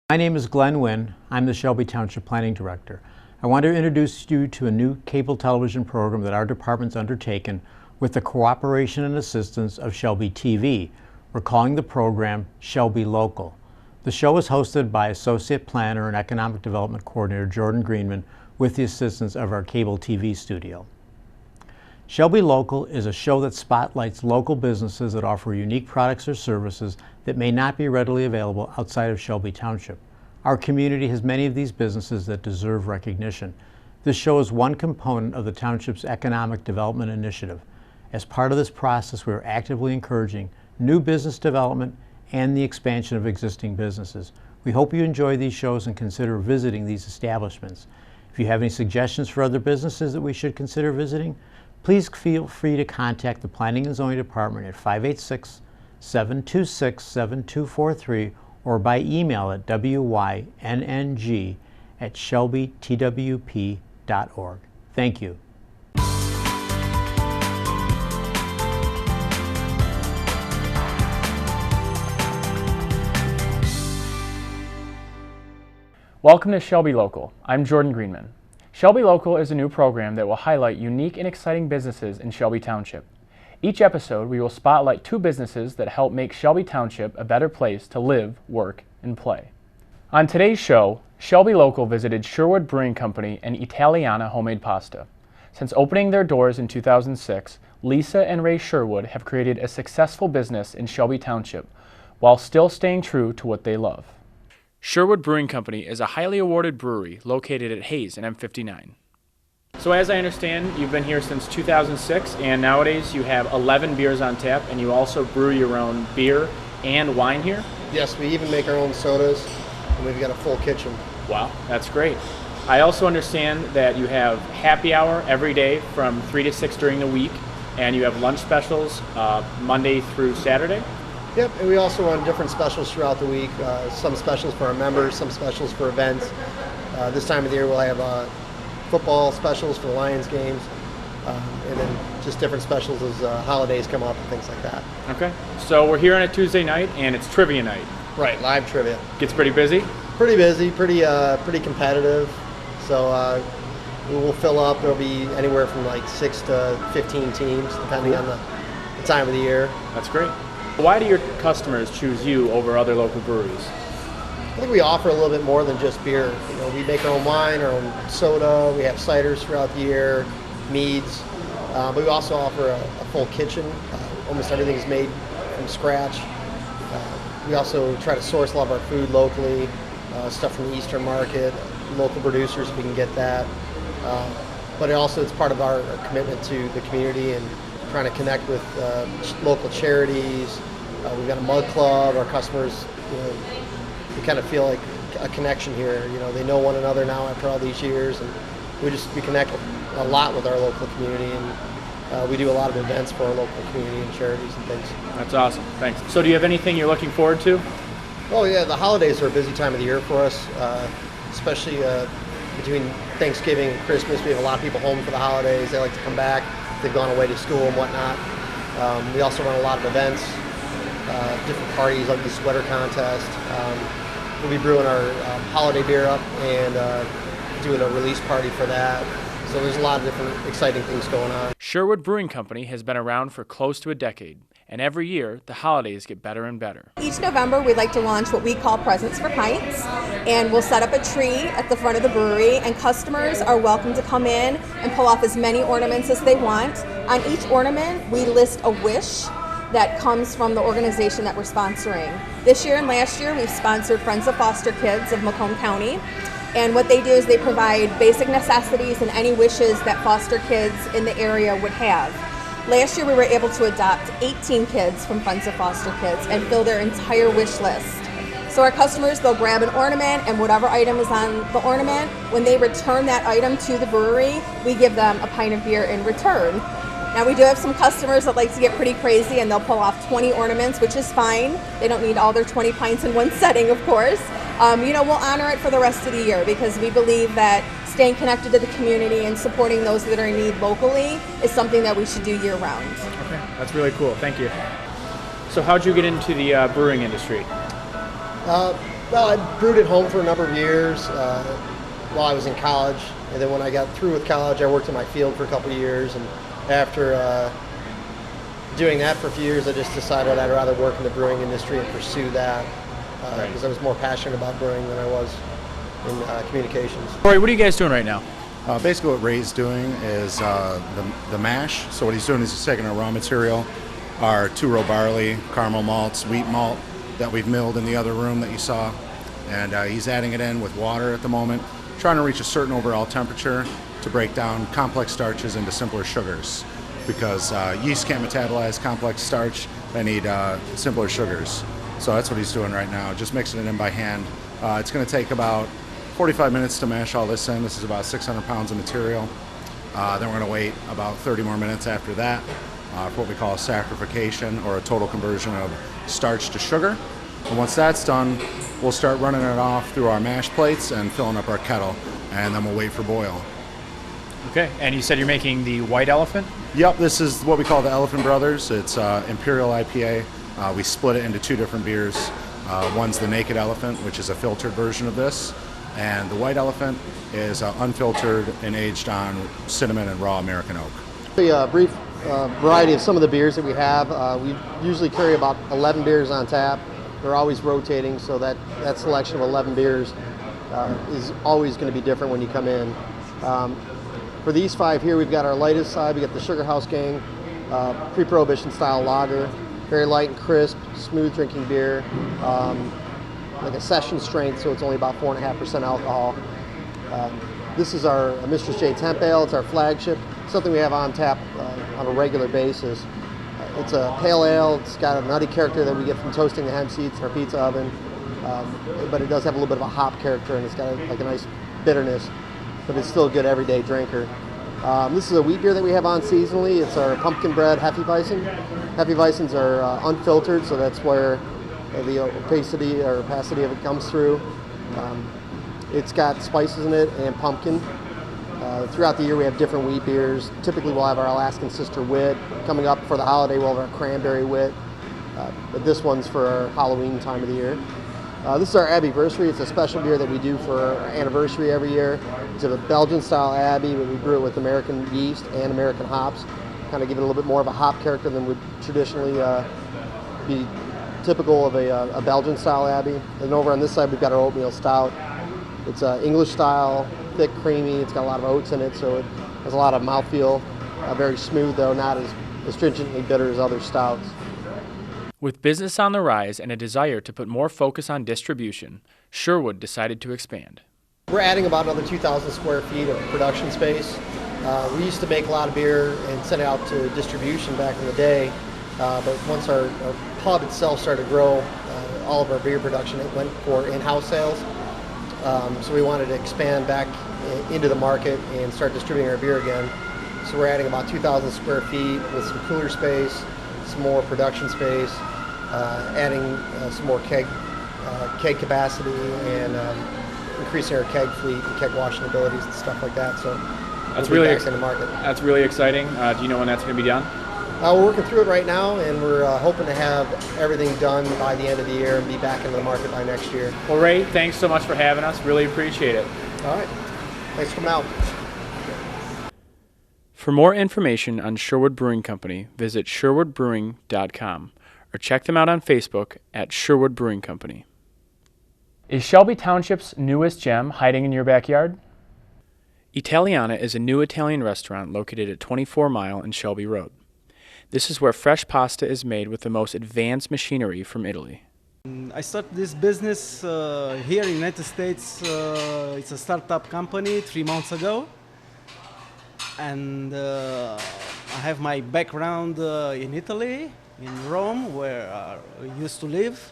My name is Glenn Wynn. I'm the Shelby Township Planning Director. I want to introduce you to a new cable television program that our department's undertaken with the cooperation and assistance of Shelby TV. We're calling the program Shelby Local. The show is hosted by Associate Planner and Economic Development Coordinator Jordan Greenman with the assistance of our cable TV studio. Shelby Local is a show that spotlights local businesses that offer unique products or services that may not be readily available outside of Shelby Township. Our community has many of these businesses that deserve recognition. This show is one component of the Township's Economic Development Initiative. As part of this process, we are actively encouraging new business development and the expansion of existing businesses. We hope you enjoy these shows and consider visiting these establishments. If you have any suggestions for other businesses that we should consider visiting, please feel free to contact the Planning and Zoning Department at 586-726-7243 or by email at wynnng@shelbytwp.org. Thank you. Welcome to Shelby Local. I'm Jordan Greenman. Shelby Local is a new program that will highlight unique and exciting businesses in Shelby Township. Each episode, we will spotlight two businesses that help make Shelby Township a better place to live, work, and play. On today's show, Shelby Local visited Sherwood Brewing Company and Italiana homemade pasta. Since opening their doors in 2006, Lisa and Ray Sherwood have created a successful business in Shelby Township while still staying true to what they love. Sherwood Brewing Company is a highly awarded brewery located at Hayes and M59. So as I understand, you've been here since 2006, and nowadays you have 11 beers on tap, and you also brew your own beer and wine here? Yes, we even make our own sodas, and we've got a full kitchen. Wow, that's great. I also understand that you have happy hour every day from 3 to 6 during the week, and you have lunch specials Monday through Saturday? Yep, and we also run different specials throughout the week. Some specials for our members, some specials for events. This time of the year we'll have football specials for Lions games, and then just different specials as holidays come up and things like that. Okay, so we're here on a Tuesday night, and it's trivia night. Right, live trivia. Gets pretty busy? Pretty busy, pretty competitive. So we will fill up. There'll be anywhere from like 6 to 15 teams, depending on the time of the year. That's great. Why do your customers choose you over other local breweries? I think we offer a little bit more than just beer. You know, we make our own wine, our own soda. We have ciders throughout the year, meads, but we also offer a full kitchen. Almost everything is made from scratch. We also try to source a lot of our food locally, stuff from the Eastern market, local producers if we can get that. But it's part of our commitment to the community and trying to connect with local charities. We've got a mug club. Our customers, we kind of feel like a connection here. You know, they know one another now after all these years, and we connect a lot with our local community, and we do a lot of events for our local community and charities and things. That's awesome. Thanks. So do you have anything you're looking forward to? Oh yeah, the holidays are a busy time of the year for us, especially between Thanksgiving and Christmas. We have a lot of people home for the holidays. They like to come back. They've gone away to school and whatnot. We also run a lot of events, different parties like the sweater contest. We'll be brewing our holiday beer up and doing a release party for that. So there's a lot of different exciting things going on. Sherwood Brewing Company has been around for close to a decade, and every year the holidays get better and better. Each November we like to launch what we call Presents for Pints, and we'll set up a tree at the front of the brewery, and customers are welcome to come in and pull off as many ornaments as they want. On each ornament we list a wish that comes from the organization that we're sponsoring. This year and last year we've sponsored Friends of Foster Kids of Macomb County, and what they do is they provide basic necessities and any wishes that foster kids in the area would have. Last year we were able to adopt 18 kids from Friends of Foster Kids and fill their entire wish list. So our customers, they'll grab an ornament, and whatever item is on the ornament, when they return that item to the brewery, we give them a pint of beer in return. Now we do have some customers that like to get pretty crazy, and they'll pull off 20 ornaments, which is fine. They don't need all their 20 pints in one setting, of course. We'll honor it for the rest of the year because we believe that staying connected to the community and supporting those that are in need locally is something that we should do year round. Okay, that's really cool. Thank you. So how'd you get into the brewing industry? Well, I brewed at home for a number of years while I was in college, and then when I got through with college, I worked in my field for a couple of years, and after doing that for a few years, I just decided I'd rather work in the brewing industry and pursue that because I was more passionate about brewing than I was in communications. Corey, what are you guys doing right now? Basically what Ray's doing is the mash. So what he's doing is he's taking our raw material, our 2-row barley, caramel malts, wheat malt that we've milled in the other room that you saw, and he's adding it in with water at the moment, trying to reach a certain overall temperature to break down complex starches into simpler sugars, because yeast can't metabolize complex starch. They need simpler sugars. So that's what he's doing right now, just mixing it in by hand. It's going to take about 45 minutes to mash all this in. This is about 600 pounds of material. Then we're going to wait about 30 more minutes after that for what we call a saccharification, or a total conversion of starch to sugar. And once that's done, we'll start running it off through our mash plates and filling up our kettle, and then we'll wait for boil. Okay, and you said you're making the White Elephant? Yep, this is what we call the Elephant Brothers. It's Imperial IPA. We split it into 2 different beers. One's the Naked Elephant, which is a filtered version of this, and the White Elephant is unfiltered and aged on cinnamon and raw American oak. A brief variety of some of the beers that we have. We usually carry about 11 beers on tap. They're always rotating, so that selection of 11 beers is always going to be different when you come in. For these 5 here, we've got our lightest side. We got the Sugar House Gang, pre-prohibition style lager, very light and crisp, smooth drinking beer, like a session strength, so it's only about 4.5% alcohol. This is our Mistress J Temp Ale. It's our flagship, something we have on tap on a regular basis. It's a pale ale. It's got a nutty character that we get from toasting the hemp seeds in our pizza oven, but it does have a little bit of a hop character, and it's got like a nice bitterness, but it's still a good everyday drinker. This is a wheat beer that we have on seasonally. It's our pumpkin bread Hefeweizen. Hefeweizens are unfiltered, so that's where the opacity or opacity of it comes through. It's got spices in it and pumpkin. Throughout the year we have different wheat beers. Typically we'll have our Alaskan Sister Wit. Coming up for the holiday we'll have our Cranberry Wit. But this one's for our Halloween time of the year. This is our Abbeyversary. It's a special beer that we do for our anniversary every year. It's a Belgian-style Abbey, but we brew it with American yeast and American hops. Kind of give it a little bit more of a hop character than would traditionally be typical of a Belgian-style Abbey. And over on this side, we've got our Oatmeal Stout. It's English-style, thick, creamy. It's got a lot of oats in it, so it has a lot of mouthfeel. Very smooth, though, not as astringently bitter as other stouts. With business on the rise and a desire to put more focus on distribution, Sherwood decided to expand. We're adding about another 2,000 square feet of production space. We used to make a lot of beer and send it out to distribution back in the day, but once our pub itself started to grow, all of our beer production went for in-house sales. So we wanted to expand back into the market and start distributing our beer again. So we're adding about 2,000 square feet with some cooler space, some more production space, adding some more keg capacity, and increasing our keg fleet and keg washing abilities and stuff like that. So that's we'll really back in the market. That's really exciting. Do you know when that's going to be done? We're working through it right now, and we're hoping to have everything done by the end of the year and be back into the market by next year. Well, Ray, thanks so much for having us. Really appreciate it. All right. Thanks for coming out. For more information on Sherwood Brewing Company, visit sherwoodbrewing.com or check them out on Facebook at Sherwood Brewing Company. Is Shelby Township's newest gem hiding in your backyard? Italiana is a new Italian restaurant located at 24 Mile and Shelby Road. This is where fresh pasta is made with the most advanced machinery from Italy. I started this business here in the United States. It's a startup company 3 months ago. And I have my background in Italy, in Rome, where I used to live.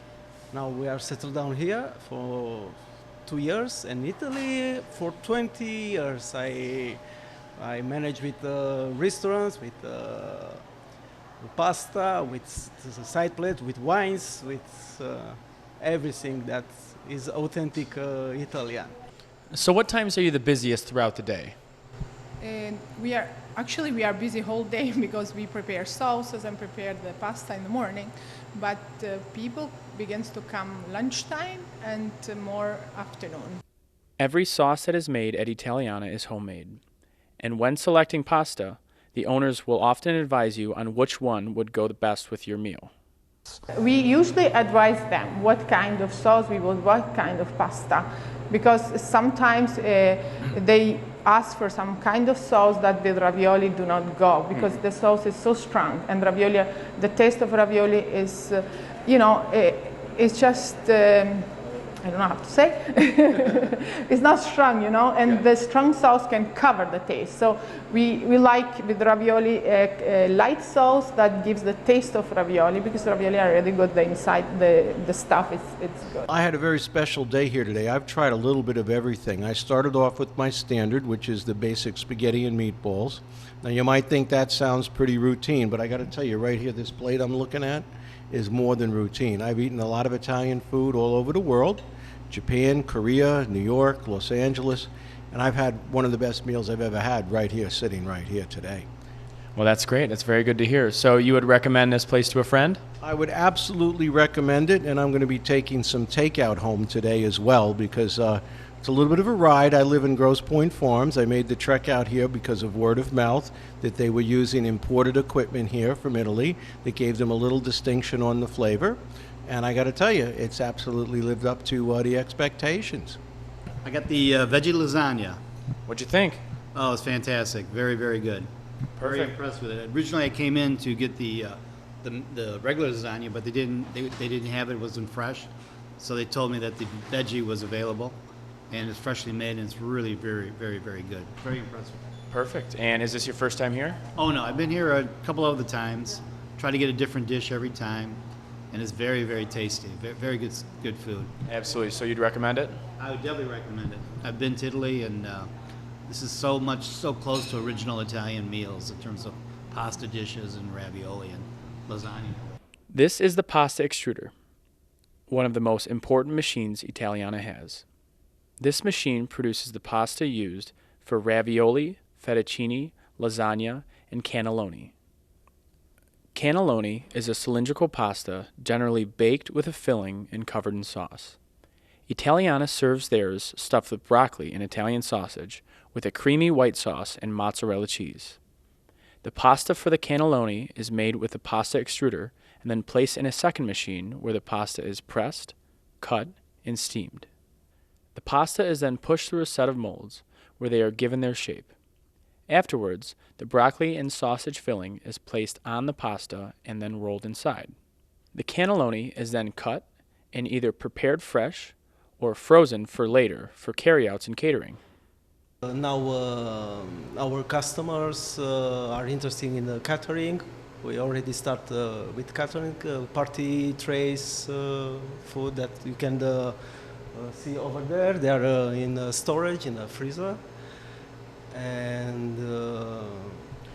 Now we are settled down here for 2 years. In Italy, for 20 years, I manage with restaurants, with pasta, with side plate, with wines, with everything that is authentic Italian. So what times are you the busiest throughout the day? We are busy whole day because we prepare sauces and prepare the pasta in the morning. but people begins to come lunchtime and more afternoon. Every sauce that is made at Italiana is homemade. And when selecting pasta, the owners will often advise you on which one would go the best with your meal. We usually advise them what kind of sauce we want, what kind of pasta, because sometimes they ask for some kind of sauce that with ravioli do not go, because the sauce is so strong, and ravioli, the taste of ravioli is, it's just, I don't know how to say, it's not strong, and the strong sauce can cover the taste. So we like with ravioli a light sauce that gives the taste of ravioli, because ravioli are really good, the inside, the stuff, it's good. I had a very special day here today. I've tried a little bit of everything. I started off with my standard, which is the basic spaghetti and meatballs. Now you might think that sounds pretty routine, but I got to tell you right here, this plate I'm looking at is more than routine. I've eaten a lot of Italian food all over the world. Japan, Korea, New York, Los Angeles, and I've had one of the best meals I've ever had right here, sitting right here today. Well, that's great. That's very good to hear. So you would recommend this place to a friend? I would absolutely recommend it, and I'm going to be taking some takeout home today as well, because it's a little bit of a ride. I live in Grosse Pointe Farms. I made the trek out here because of word of mouth that they were using imported equipment here from Italy that gave them a little distinction on the flavor. And I got to tell you, it's absolutely lived up to the expectations. I got the veggie lasagna. What'd you think? Oh, it's fantastic. Very, very good. Very Perfect. impressed with it. Originally, I came in to get the regular lasagna, but they didn't have it. It wasn't fresh, so they told me that the veggie was available, and it's freshly made, and it's really very, very, very good. Very impressive. Perfect. And is this your first time here? Oh no, I've been here a couple other times. Try to get a different dish every time. And it's very, very tasty. Very good food. Absolutely. So you'd recommend it? I would definitely recommend it. I've been to Italy, and this is so close to original Italian meals in terms of pasta dishes and ravioli and lasagna. This is the pasta extruder, one of the most important machines Italiana has. This machine produces the pasta used for ravioli, fettuccine, lasagna, and cannelloni. Cannelloni is a cylindrical pasta generally baked with a filling and covered in sauce. Italiana serves theirs stuffed with broccoli and Italian sausage with a creamy white sauce and mozzarella cheese. The pasta for the cannelloni is made with the pasta extruder and then placed in a second machine where the pasta is pressed, cut, and steamed. The pasta is then pushed through a set of molds where they are given their shape. Afterwards, the broccoli and sausage filling is placed on the pasta and then rolled inside. The cannelloni is then cut and either prepared fresh or frozen for later for carryouts and catering. Now our customers are interested in the catering. We already start with catering, party trays, food that you can see over there. They are in storage in a freezer. And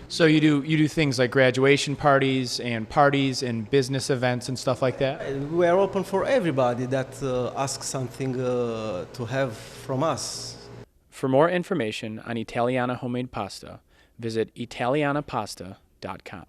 So you do things like graduation parties and business events and stuff like that? we are open for everybody that asks something to have from us. For more information on Italiana homemade pasta, visit italianapasta.com.